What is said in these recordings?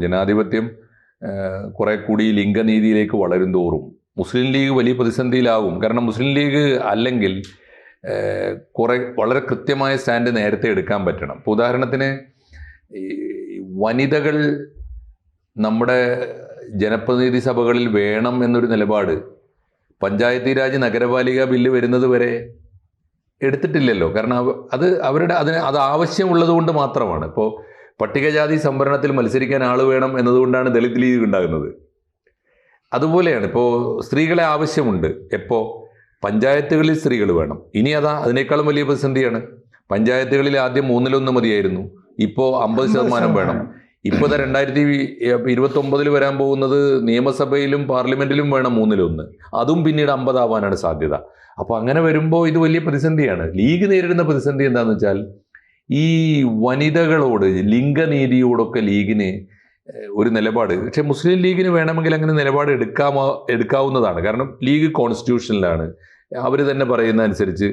ജനാധിപത്യം കുറെ കൂടി ലിംഗനീതിയിലേക്ക് വളരും തോറും മുസ്ലിം ലീഗ് വലിയ പ്രതിസന്ധിയിലാകും. കാരണം മുസ്ലിം ലീഗ് അല്ലെങ്കിൽ വളരെ കൃത്യമായ സ്റ്റാൻഡ് നേരത്തെ എടുക്കാൻ പറ്റണം. ഇപ്പോൾ ഉദാഹരണത്തിന് വനിതകൾ നമ്മുടെ ജനപ്രതിനിധി സഭകളിൽ വേണം എന്നൊരു നിലപാട് പഞ്ചായത്തി രാജ് നഗരപാലിക ബില്ല് വരുന്നത് വരെ എടുത്തിട്ടില്ലല്ലോ. കാരണം അത് ആവശ്യമുള്ളത് കൊണ്ട് മാത്രമാണ്. ഇപ്പോൾ പട്ടികജാതി സംവരണത്തിൽ മത്സരിക്കാൻ ആൾ വേണം എന്നതുകൊണ്ടാണ് ദളിത് ലീഗ് ഉണ്ടാകുന്നത്. അതുപോലെയാണ് ഇപ്പോൾ സ്ത്രീകളെ ആവശ്യമുണ്ട്. എപ്പോൾ പഞ്ചായത്തുകളിൽ സ്ത്രീകൾ വേണം. ഇനി അതിനേക്കാളും വലിയ പ്രതിസന്ധിയാണ്. പഞ്ചായത്തുകളിൽ ആദ്യം 1/3 മതിയായിരുന്നു, ഇപ്പോൾ 50% വേണം. ഇപ്പോൾ 2029 വരാൻ പോകുന്നത് നിയമസഭയിലും പാർലമെന്റിലും വേണം 1/3. അതും പിന്നീട് 50 ആവാനാണ് സാധ്യത. അപ്പോൾ അങ്ങനെ വരുമ്പോൾ ഇത് വലിയ പ്രതിസന്ധിയാണ്. ലീഗ് നേരിടുന്ന പ്രതിസന്ധി എന്താണെന്ന് വെച്ചാൽ ഈ വനിതകളോട് ലിംഗനീതിയോടൊക്കെ ലീഗിന് ഒരു നിലപാട്, പക്ഷെ മുസ്ലിം ലീഗിന് വേണമെങ്കിൽ അങ്ങനെ നിലപാട് എടുക്കാവുന്നതാണ്. കാരണം ലീഗ് കോൺസ്റ്റിറ്റ്യൂഷനിലാണ്, അവർ തന്നെ പറയുന്ന അനുസരിച്ച്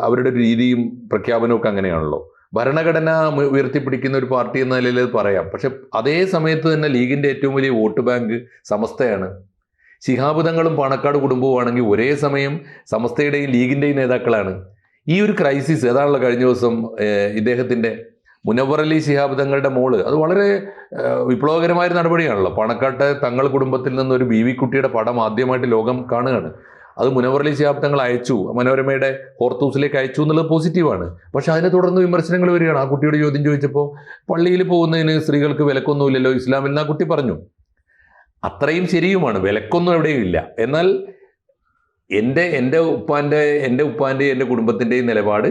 അവരുടെ രീതിയും പ്രഖ്യാപനമൊക്കെ അങ്ങനെയാണല്ലോ. ഭരണഘടന ഉയർത്തിപ്പിടിക്കുന്ന ഒരു പാർട്ടി എന്ന നിലയിൽ അത് പറയാം. പക്ഷെ അതേ സമയത്ത് തന്നെ ലീഗിൻ്റെ ഏറ്റവും വലിയ വോട്ട് ബാങ്ക് സമസ്തയാണ്. ശിഹാബ് തങ്ങളും പാണക്കാട് കുടുംബവുമാണെങ്കിൽ ഒരേ സമയം സമസ്തയുടെയും ലീഗിൻ്റെയും നേതാക്കളാണ്. ഈ ഒരു ക്രൈസിസ് ഏതാണല്ലോ കഴിഞ്ഞ ദിവസം ഇദ്ദേഹത്തിൻ്റെ മുനവ്വർ അലി ശിഹാബ് തങ്ങളുടെ മോള്, അത് വളരെ വിപ്ലവകരമായ നടപടിയാണല്ലോ. പാണക്കാട്ടെ തങ്ങൾ കുടുംബത്തിൽ നിന്നൊരു ബീവിക്കുട്ടിയുടെ പടം ആദ്യമായിട്ട് ലോകം കാണുകയാണ്. അത് മുനവ്വർ അലി ശിഹാബ് തങ്ങൾ അയച്ചു, മനോരമയുടെ ഹോർത്തൂസിലേക്ക് അയച്ചു എന്നുള്ളത് പോസിറ്റീവാണ്. പക്ഷെ അതിനെ തുടർന്ന് വിമർശനങ്ങൾ വരികയാണ്. ആ കുട്ടിയുടെ ചോദ്യം ചോദിച്ചപ്പോൾ പള്ളിയിൽ പോകുന്നതിന് സ്ത്രീകൾക്ക് വിലക്കൊന്നുമില്ലല്ലോ ഇസ്ലാമിൽ നിന്ന് ആ കുട്ടി പറഞ്ഞു. അത്രയും ശരിയുമാണ്, വിലക്കൊന്നും എവിടെയും ഇല്ല. എന്നാൽ എൻ്റെ ഉപ്പാൻ്റെയും എൻ്റെ കുടുംബത്തിൻ്റെയും നിലപാട്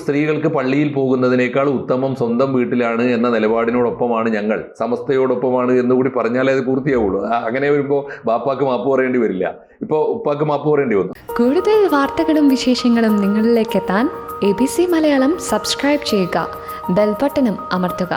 സ്ത്രീകൾക്ക് പള്ളിയിൽ പോകുന്നതിനേക്കാൾ ഉത്തമം സ്വന്തം വീട്ടിലാണ് എന്ന നിലപാടിനോടൊപ്പമാണ് ഞങ്ങൾ, സമസ്തയോടൊപ്പമാണ് എന്നുകൂടി പറഞ്ഞാലേ അത് പൂർത്തിയാവുള്ളൂ. അങ്ങനെ വരുമ്പോൾ ബാപ്പാക്ക് മാപ്പ് പറയേണ്ടി വരില്ല, ഇപ്പോൾ ഉപ്പാക്ക് മാപ്പ് പറയേണ്ടി വന്നു. കൂടുതൽ വാർത്തകളും വിശേഷങ്ങളും നിങ്ങളിലേക്ക് എത്താൻ ABC മലയാളം സബ്സ്ക്രൈബ് ചെയ്യുക, ബെൽബട്ടനും അമർത്തുക.